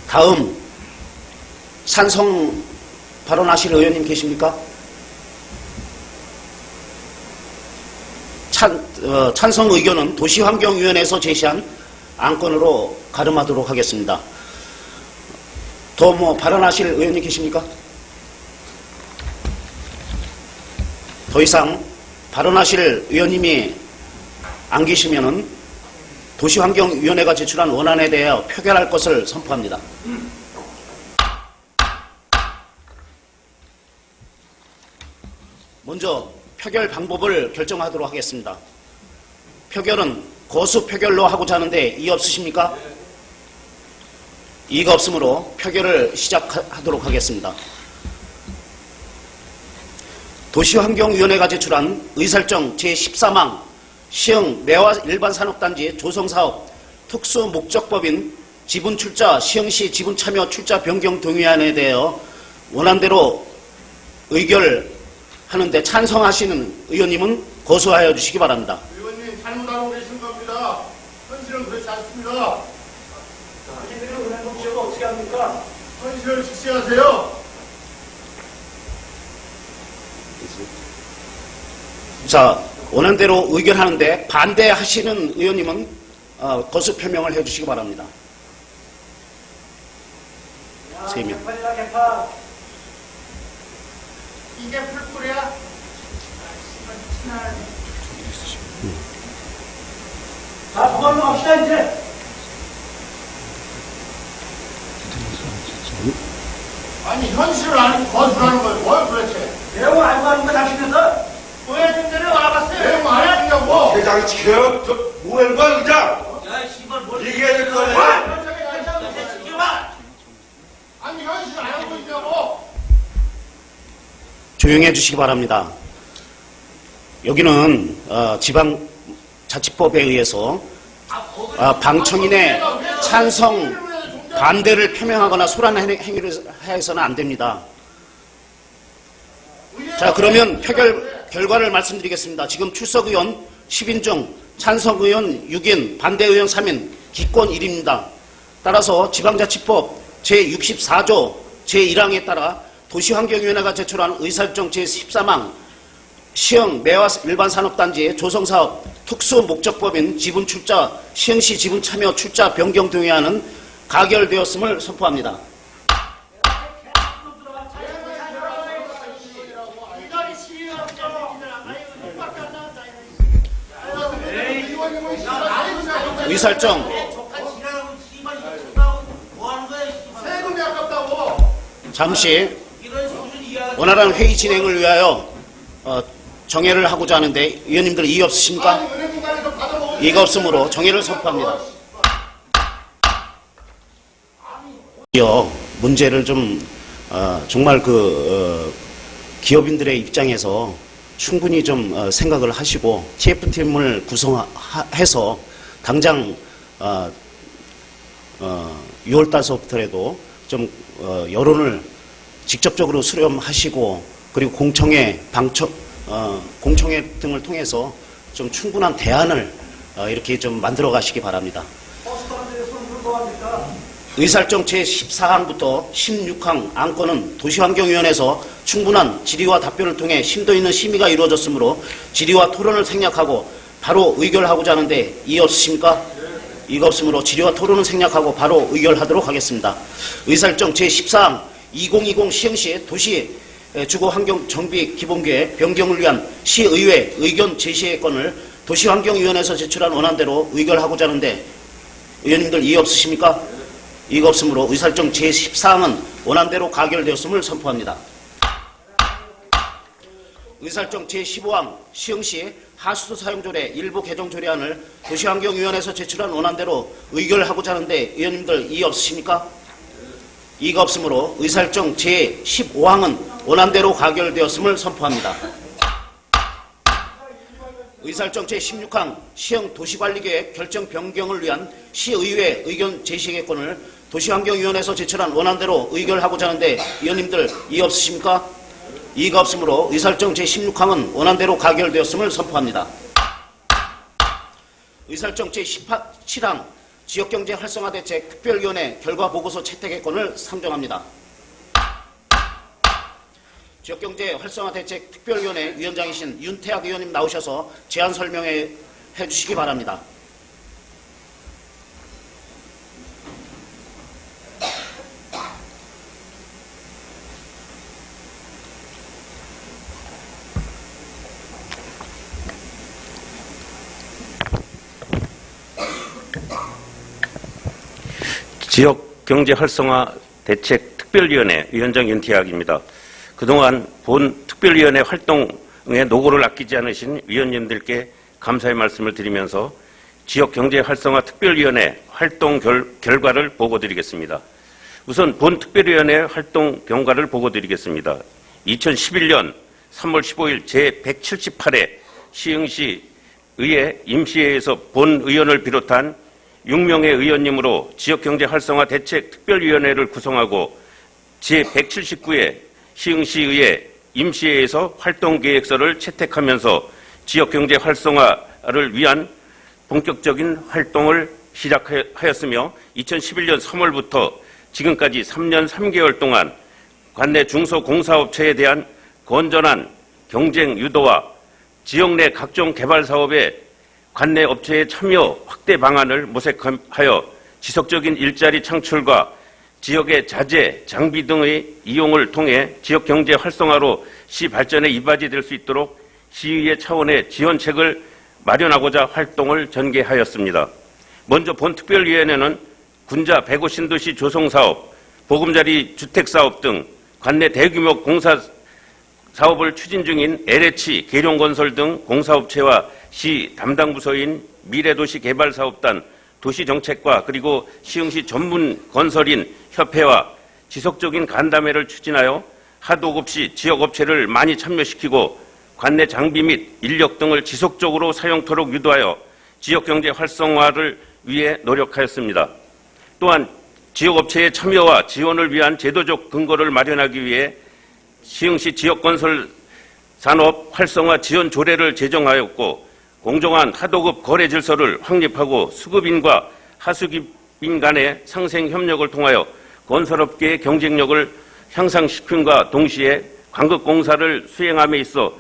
다음 찬성 발언하실 의원님 계십니까? 찬성 의견은 도시환경위원회에서 제시한 안건으로 가름하도록 하겠습니다. 더 발언하실 의원님 계십니까? 더 이상 발언하실 의원님이 안 계시면은 도시환경위원회가 제출한 원안에 대하여 표결할 것을 선포합니다. 먼저 표결 방법을 결정하도록 하겠습니다. 표결은 거수 표결로 하고자 하는데 이의 없으십니까? 이의가 없으므로 표결을 시작하도록 하겠습니다. 도시환경위원회가 제출한 의설정 제14망 시흥 매화 일반산업단지 조성사업 특수목적법인 지분출자 시흥시 지분참여 출자 변경 동의안에 대하여 원안대로 의결하는데 찬성하시는 의원님은 거수하여 주시기 바랍니다.
의원님 잘못하고 계신 겁니다. 현실은 그렇지 않습니다.
당신들이 은행동 지역을 어떻게 합니까?
현실을 직시하세요.
자, 원안대로 의결하는데 반대하시는 의원님은 거수 표명을 해주시기 바랍니다. 3명.
개판이다 개판.
이게 풀뿌리야?
자, 그걸로 갑시다 이제.
아니 현실을 아니고 거짓말하는 거예요. 뭘 도대체?
내용 알고 하는 거 당신에서.
보여준 대로 와봤어요. 내용 안 해주냐고.
회장 지켜요? 뭐 하는 거야, 그냥?
야, 씨발 뭘.
얘기해야 될 거 아니야?
아니 현실 안 하고 있냐고.
조용히 해주시기 바랍니다. 여기는 지방자치법에 의해서 방청인의 찬성, 반대를 표명하거나 소란한 행위를 해서는 안 됩니다. 자, 그러면 표결 결과를 말씀드리겠습니다. 지금 출석의원 10인 중 찬성의원 6인, 반대의원 3인, 기권 1입니다. 따라서 지방자치법 제64조 제1항에 따라 도시환경위원회가 제출한 의사일정 제14망 시흥 매화 일반산업단지 조성사업 특수목적법인 지분출자 시흥시 지분참여 출자 변경 동의안은 가결되었음을 선포합니다. 의사일정
세금이 아깝다고.
잠시 원활한 회의 진행을 위하여 정회를 하고자 하는데 의원님들 이의 없으십니까?
아니 은행공간에서 받아먹은.
이의가 없으므로 정회를 선포합니다. 문제를 좀 정말 기업인들의 입장에서 충분히 좀 생각을 하시고 TF팀을 구성해서 당장 6월 달서부터라도 좀 여론을 직접적으로 수렴하시고 그리고 공청회 등을 통해서 좀 충분한 대안을 이렇게 좀 만들어 가시기 바랍니다. 의사일정 제14항부터 16항 안건은 도시환경위원회에서 충분한 질의와 답변을 통해 심도 있는 심의가 이루어졌으므로 질의와 토론을 생략하고 바로 의결하고자 하는데 이의 없으십니까? 이가 없으므로 질의와 토론을 생략하고 바로 의결하도록 하겠습니다. 의사일정 제14항 2020 시흥시 도시 주거환경정비기본계획 변경을 위한 시의회 의견 제시의 건을 도시환경위원회에서 제출한 원안대로 의결하고자 하는데 의원님들 이의 없으십니까? 이의가 없으므로 의사일정 제14항은 원안대로 가결되었음을 선포합니다. 의사일정 제15항 시흥시 하수도 사용조례 일부 개정 조례안을 도시환경위원회에서 제출한 원안대로 의결하고자 하는데 의원님들 이의 없으십니까? 이의가 없으므로 의사일정 제15항은 원안대로 가결되었음을 선포합니다. 의사일정 제16항 시형 도시관리계획 결정 변경을 위한 시의회 의견 제시의건을 도시환경위원회에서 제출한 원안대로 의결하고자 하는데 의원님들 이의 없으십니까? 이의가 없으므로 의사일정 제16항은 원안대로 가결되었음을 선포합니다. 의사일정 제17항 지역경제 활성화 대책 특별위원회 결과 보고서 채택의 건을 상정합니다. 지역경제 활성화 대책 특별위원회 위원장이신 윤태학 의원님 나오셔서 제안 설명해 주시기 바랍니다.
지역경제활성화 대책 특별위원회 위원장 윤태학입니다. 그동안 본 특별위원회 활동에 노고를 아끼지 않으신 위원님들께 감사의 말씀을 드리면서 지역경제활성화 특별위원회 활동 결과를 보고드리겠습니다. 우선 본 특별위원회 활동 경과를 보고드리겠습니다. 2011년 3월 15일 제178회 시흥시 의회 임시회에서 본 의원을 비롯한 6명의 의원님으로 지역경제활성화 대책 특별위원회를 구성하고 제179회 시흥시의회 임시회에서 활동계획서를 채택하면서 지역경제 활성화를 위한 본격적인 활동을 시작하였으며 2011년 3월부터 지금까지 3년 3개월 동안 관내 중소공사업체에 대한 건전한 경쟁 유도와 지역 내 각종 개발 사업에 관내 업체의 참여 확대 방안을 모색하여 지속적인 일자리 창출과 지역의 자재, 장비 등의 이용을 통해 지역 경제 활성화로 시 발전에 이바지될 수 있도록 시의회 차원의 지원책을 마련하고자 활동을 전개하였습니다. 먼저 본 특별위원회는 군자 105 신도시 조성사업, 보금자리 주택사업 등 관내 대규모 공사 사업을 추진 중인 LH, 계룡건설 등 공사업체와 시 담당 부서인 미래도시개발사업단, 도시정책과 그리고 시흥시 전문 건설인 협회와 지속적인 간담회를 추진하여 하도 없이 지역업체를 많이 참여시키고 관내 장비 및 인력 등을 지속적으로 사용토록 유도하여 지역경제 활성화를 위해 노력하였습니다. 또한 지역업체의 참여와 지원을 위한 제도적 근거를 마련하기 위해 시흥시 지역건설 산업 활성화 지원 조례를 제정하였고 공정한 하도급 거래 질서를 확립하고 수급인과 하수급인 간의 상생 협력을 통하여 건설업계의 경쟁력을 향상시킴과 동시에 광급공사를 수행함에 있어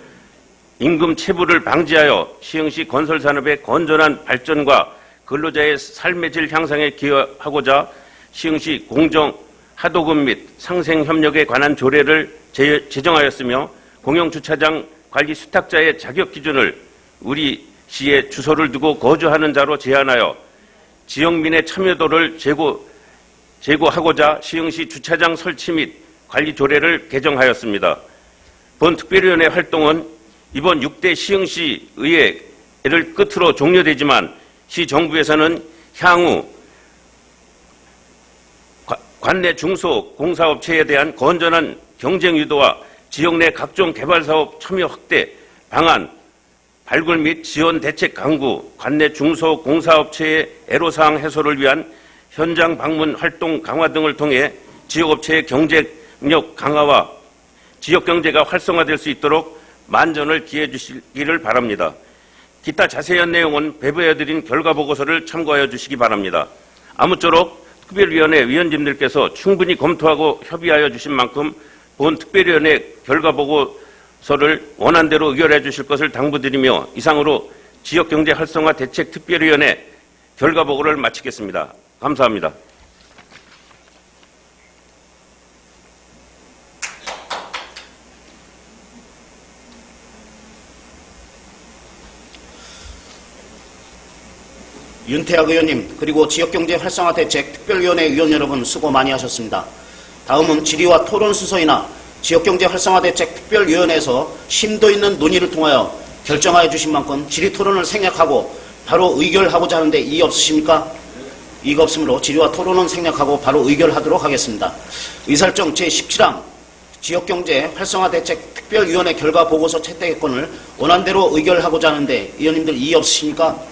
임금 체불을 방지하여 시흥시 건설산업의 건전한 발전과 근로자의 삶의 질 향상에 기여하고자 시흥시 공정 하도급 및 상생 협력에 관한 조례를 제정하였으며 공영주차장 관리 수탁자의 자격 기준을 우리 시에 주소를 두고 거주하는 자로 제한하여 지역민의 참여도를 제고하고자 시흥시 주차장 설치 및 관리 조례를 개정하였습니다. 본 특별위원회 활동은 이번 6대 시흥시 의회를 끝으로 종료되지만 시정부에서는 향후 관내 중소 공사업체에 대한 건전한 경쟁 유도와 지역 내 각종 개발사업 참여 확대 방안 발굴 및 지원 대책 강구, 관내 중소 공사업체의 애로사항 해소를 위한 현장 방문 활동 강화 등을 통해 지역업체의 경쟁력 강화와 지역경제가 활성화될 수 있도록 만전을 기해 주시기를 바랍니다. 기타 자세한 내용은 배부해드린 결과보고서를 참고하여 주시기 바랍니다. 아무쪼록 특별위원회 위원님들께서 충분히 검토하고 협의하여 주신 만큼 본 특별위원회 결과보고서를 원안대로 의결해 주실 것을 당부드리며 이상으로 지역경제활성화 대책특별위원회 결과보고를 마치겠습니다. 감사합니다.
윤태학 의원님 그리고 지역경제 활성화 대책 특별위원회 위원 여러분 수고 많이 하셨습니다. 다음은 질의와 토론 순서이나 지역경제 활성화 대책 특별위원회에서 심도 있는 논의를 통하여 결정하여 주신 만큼 질의 토론을 생략하고 바로 의결하고자 하는데 이의 없으십니까? 이의가 없으므로 질의와 토론은 생략하고 바로 의결하도록 하겠습니다. 의사일정 제17항 지역경제 활성화 대책 특별위원회 결과 보고서 채택권을 원안대로 의결하고자 하는데 의원님들 이의 없으십니까?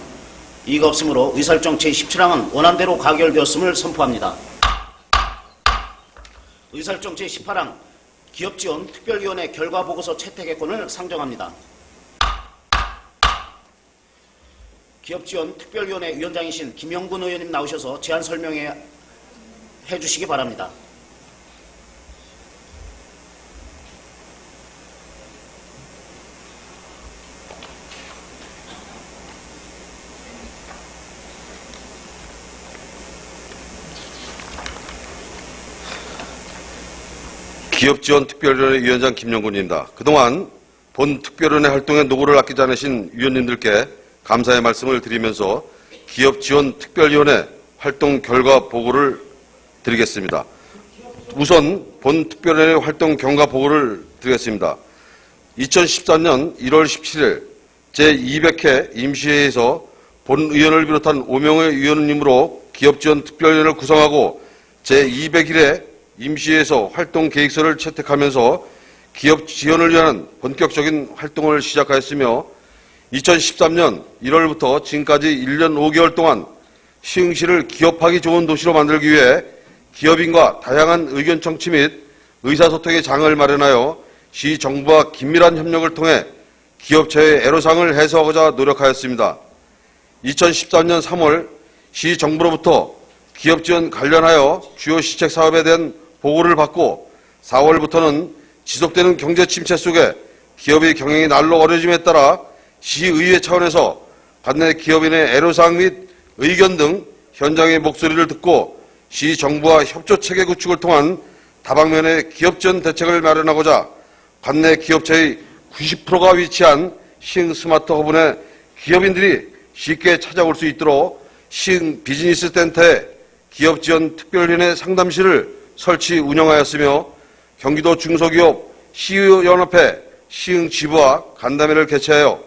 이의가 없으므로 의사일정 제17항은 원안대로 가결되었음을 선포합니다. 의사일정 제18항 기업지원 특별위원회 결과 보고서 채택권을 상정합니다. 기업지원 특별위원회 위원장이신 김영군 의원님 나오셔서 제안 설명해 주시기 바랍니다.
기업지원특별위원회 위원장 김영군입니다. 그동안 본 특별위원회 활동에 노고를 아끼지 않으신 위원님들께 감사의 말씀을 드리면서 기업지원특별위원회 활동 결과 보고를 드리겠습니다. 우선 본 특별위원회 활동 경과 보고를 드리겠습니다. 2013년 1월 17일 제200회 임시회에서 본 의원을 비롯한 5명의 위원님으로 기업지원특별위원회를 구성하고 제201회 임시회에서 활동 계획서를 채택하면서 기업 지원을 위한 본격적인 활동을 시작하였으며 2013년 1월부터 지금까지 1년 5개월 동안 시흥시를 기업하기 좋은 도시로 만들기 위해 기업인과 다양한 의견 청취 및 의사소통의 장을 마련하여 시 정부와 긴밀한 협력을 통해 기업체의 애로사항을 해소하고자 노력하였습니다. 2013년 3월 시 정부로부터 기업 지원 관련하여 주요 시책 사업에 대한 보고를 받고 4월부터는 지속되는 경제 침체 속에 기업의 경영이 날로 어려짐에 따라 시의회 차원에서 관내 기업인의 애로사항 및 의견 등 현장의 목소리를 듣고 시 정부와 협조 체계 구축을 통한 다방면의 기업 지원 대책을 마련하고자 관내 기업체의 90%가 위치한 시흥 스마트 허브내 기업인들이 쉽게 찾아올 수 있도록 시흥 비즈니스 센터에 기업 지원 특별위원회 상담실을 설치 운영하였으며 경기도 중소기업 시의연합회 시흥 지부와 간담회를 개최하여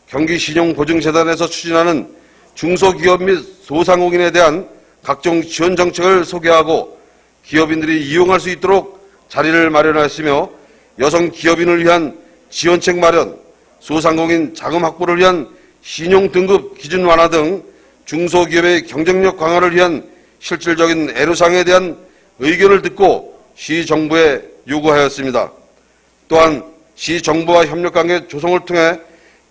경기신용보증재단에서 추진하는 중소기업 및 소상공인에 대한 각종 지원 정책을 소개하고 기업인들이 이용할 수 있도록 자리를 마련하였으며 여성 기업인을 위한 지원책 마련, 소상공인 자금 확보를 위한 신용등급 기준 완화 등 중소기업의 경쟁력 강화를 위한 실질적인 애로사항에 대한 의견을 듣고 시정부에 요구하였습니다. 또한 시정부와 협력관계 조성을 통해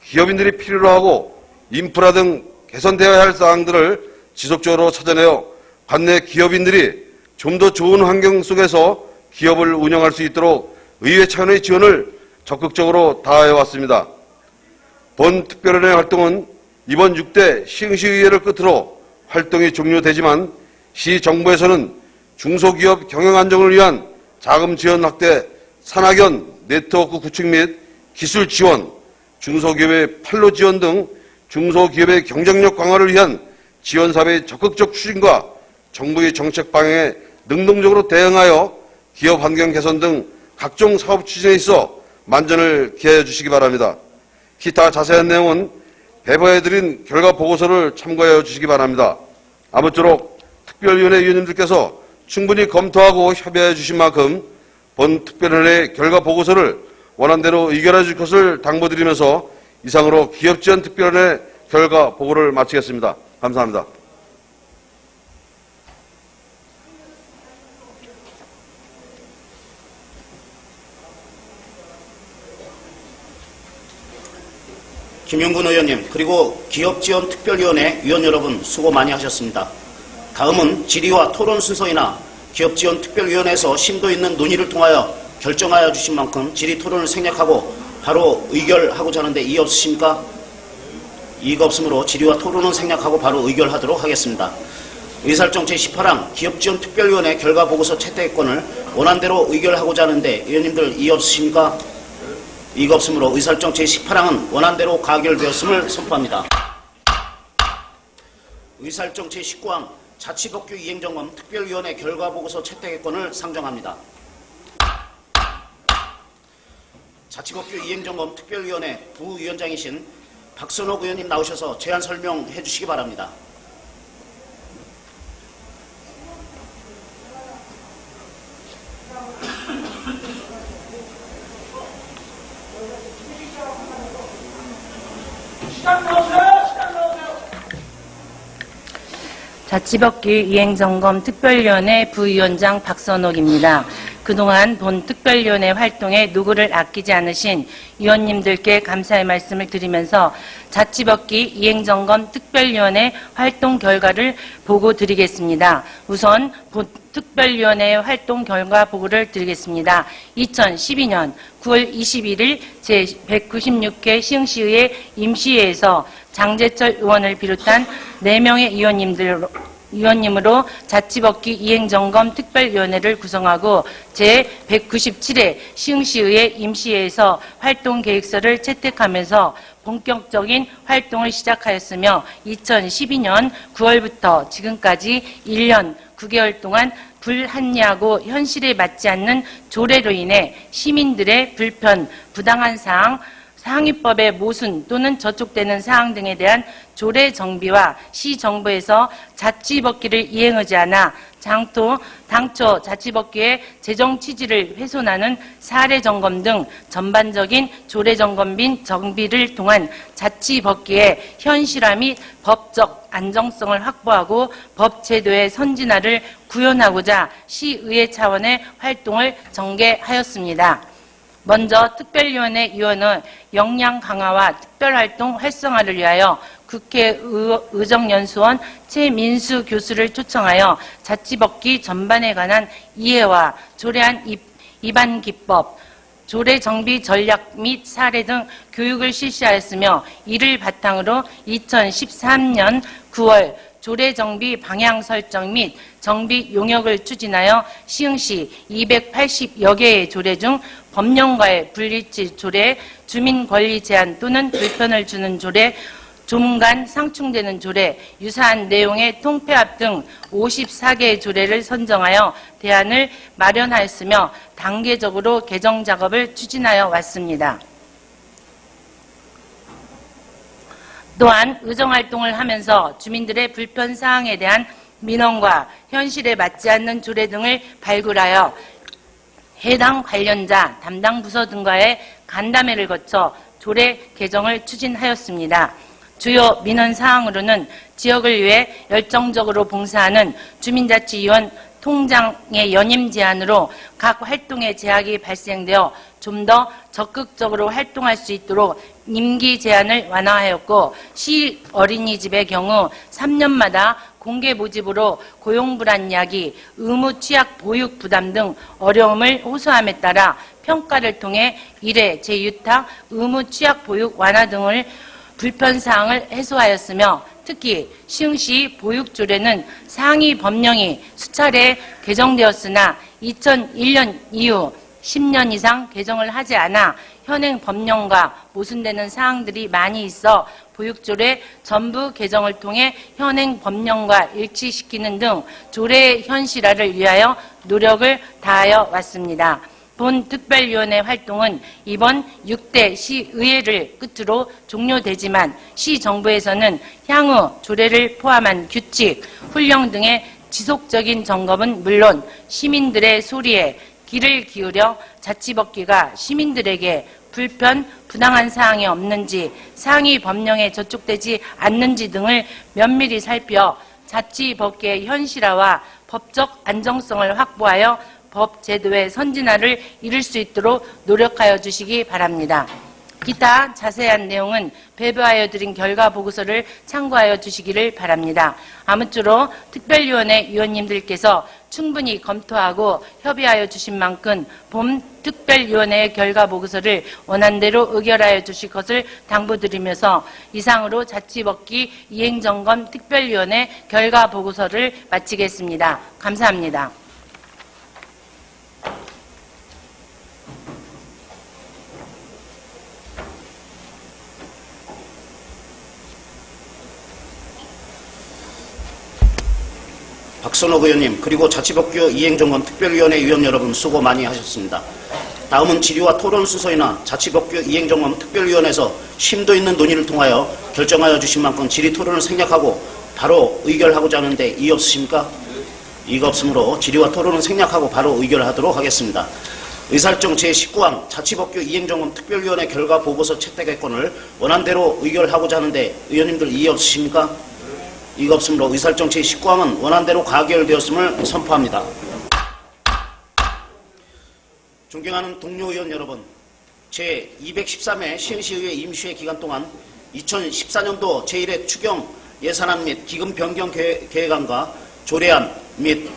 기업인들이 필요로 하고 인프라 등 개선되어야 할 사항들을 지속적으로 찾아내어 관내 기업인들이 좀 더 좋은 환경 속에서 기업을 운영할 수 있도록 의회 차원의 지원을 적극적으로 다해왔습니다. 본 특별위원회 활동은 이번 6대 시흥시의회를 끝으로 활동이 종료되지만 시정부에서는 중소기업 경영 안정을 위한 자금 지원 확대, 산학연 네트워크 구축 및 기술 지원, 중소기업의 판로 지원 등 중소기업의 경쟁력 강화를 위한 지원 사업의 적극적 추진과 정부의 정책 방향에 능동적으로 대응하여 기업 환경 개선 등 각종 사업 추진에 있어 만전을 기하여 주시기 바랍니다. 기타 자세한 내용은 배부해드린 결과 보고서를 참고하여 주시기 바랍니다. 아무쪼록 특별위원회 위원님들께서 충분히 검토하고 협의해 주신 만큼 본 특별위원회 결과 보고서를 원안대로 의결해 줄 것을 당부드리면서 이상으로 기업지원특별위원회 결과 보고를 마치겠습니다. 감사합니다.
김영군 의원님 그리고 기업지원특별위원회 위원 여러분 수고 많이 하셨습니다. 다음은 질의와 토론 순서이나 기업지원특별위원회에서 심도 있는 논의를 통하여 결정하여 주신 만큼 질의 토론을 생략하고 바로 의결하고자 하는데 이의 없으십니까? 이의가 없으므로 질의와 토론은 생략하고 바로 의결하도록 하겠습니다. 의사일정 제18항 기업지원특별위원회 결과 보고서 채택권을 원안대로 의결하고자 하는데 의원님들 이의 없으십니까? 이의가 없으므로 의사일정 제18항은 원안대로 가결되었음을 선포합니다. 의사일정 제19항 자치법규 이행점검 특별위원회 결과보고서 채택권을 상정합니다. 자치법규 이행점검 특별위원회 부위원장이신 박선옥 의원님 나오셔서 제안 설명해 주시기 바랍니다.
시간 넣으세요. 시간 넣으세요.
자치법규 이행점검 특별위원회 부위원장 박선옥입니다. 그동안 본 특별위원회 활동에 노고를 아끼지 않으신 위원님들께 감사의 말씀을 드리면서 자치법규 이행점검 특별위원회 활동 결과를 보고 드리겠습니다. 우선 본 특별위원회 활동 결과 보고를 드리겠습니다. 2012년 9월 21일 제196회 시흥시의회 임시회에서 장재철 의원을 비롯한 4명의 위원님으로 자치법규 이행점검 특별위원회를 구성하고 제197회 시흥시의회 임시회에서 활동계획서를 채택하면서 본격적인 활동을 시작하였으며 2012년 9월부터 지금까지 1년 9개월 동안 불합리하고 현실에 맞지 않는 조례로 인해 시민들의 불편, 부당한 사항, 상위법의 모순 또는 저촉되는 사항 등에 대한 조례 정비와 시정부에서 자치법규를 이행하지 않아 당초 자치법규의 제정 취지를 훼손하는 사례 점검 등 전반적인 조례 점검 및 정비를 통한 자치법규의 현실화 및 법적 안정성을 확보하고 법 제도의 선진화를 구현하고자 시의회 차원의 활동을 전개하였습니다. 먼저 특별위원회 위원은 역량 강화와 특별활동 활성화를 위하여 국회의정연수원 최민수 교수를 초청하여 자치법규 전반에 관한 이해와 조례안 입안 기법, 조례 정비 전략 및 사례 등 교육을 실시하였으며 이를 바탕으로 2013년 9월 조례 정비 방향 설정 및 정비 용역을 추진하여 시흥시 280여 개의 조례 중 법령과의 분리치 조례, 주민 권리 제한 또는 불편을 주는 조례, 조문간 상충되는 조례, 유사한 내용의 통폐합 등 54개의 조례를 선정하여 대안을 마련하였으며 단계적으로 개정 작업을 추진하여 왔습니다. 또한 의정활동을 하면서 주민들의 불편사항에 대한 민원과 현실에 맞지 않는 조례 등을 발굴하여 해당 관련자, 담당 부서 등과의 간담회를 거쳐 조례 개정을 추진하였습니다. 주요 민원 사항으로는 지역을 위해 열정적으로 봉사하는 주민자치위원 통장의 연임 제한으로 각 활동에 제약이 발생되어 좀 더 적극적으로 활동할 수 있도록 임기 제한을 완화하였고 시 어린이집의 경우 3년마다 공개 모집으로 고용불안 야기, 의무 취약 보육 부담 등 어려움을 호소함에 따라 평가를 통해 1회 재유탁, 의무 취약 보육 완화 등을 불편사항을 해소하였으며 특히 시흥시 보육조례는 상위 법령이 수차례 개정되었으나 2001년 이후 10년 이상 개정을 하지 않아 현행 법령과 모순되는 사항들이 많이 있어 보육조례 전부 개정을 통해 현행 법령과 일치시키는 등 조례의 현실화를 위하여 노력을 다하여 왔습니다. 본 특별위원회 활동은 이번 6대 시의회를 끝으로 종료되지만 시정부에서는 향후 조례를 포함한 규칙, 훈령 등의 지속적인 점검은 물론 시민들의 소리에 귀를 기울여 자치법규가 시민들에게 불편, 부당한 사항이 없는지, 상위 법령에 저촉되지 않는지 등을 면밀히 살펴 자치법규의 현실화와 법적 안정성을 확보하여 법 제도의 선진화를 이룰 수 있도록 노력하여 주시기 바랍니다. 기타 자세한 내용은 배부하여 드린 결과 보고서를 참고하여 주시기를 바랍니다. 아무쪼록 특별위원회 위원님들께서 충분히 검토하고 협의하여 주신 만큼 본 특별위원회의 결과 보고서를 원안대로 의결하여 주실 것을 당부드리면서 이상으로 자치법규 이행점검 특별위원회 결과 보고서를 마치겠습니다. 감사합니다.
박선옥 의원님, 그리고 자치법규 이행정원 특별위원회 위원 여러분 수고 많이 하셨습니다. 다음은 질의와 토론 순서이나 자치법규 이행정원 특별위원회에서 심도 있는 논의를 통하여 결정하여 주신 만큼 질의 토론을 생략하고 바로 의결하고자 하는데 이의 없으십니까? 이의가 없으므로 질의와 토론은 생략하고 바로 의결하도록 하겠습니다. 의사일정 제19항 자치법규 이행정원 특별위원회 결과 보고서 채택 개건을 원안대로 의결하고자 하는데 의원님들 이의 없으십니까? 이의가 없으므로 의사일정 제19항은 원안대로 가결되었음을 선포합니다. 존경하는 동료 의원 여러분, 제213회 시흥시의회 임시회 기간 동안 2014년도 제1회 추경 예산안 및 기금 변경 계획안과 조례안 및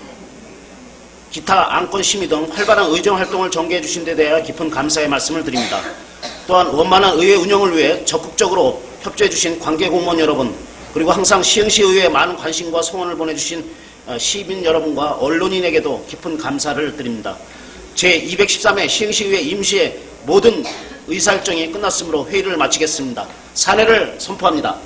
기타 안건 심의 등 활발한 의정 활동을 전개해 주신 데 대하여 깊은 감사의 말씀을 드립니다. 또한 원만한 의회 운영을 위해 적극적으로 협조해 주신 관계 공무원 여러분, 그리고 항상 시흥시의회에 많은 관심과 소원을 보내주신 시민 여러분과 언론인에게도 깊은 감사를 드립니다. 제213회 시흥시의회 임시회 모든 의사일정이 끝났으므로 회의를 마치겠습니다. 사례를 선포합니다.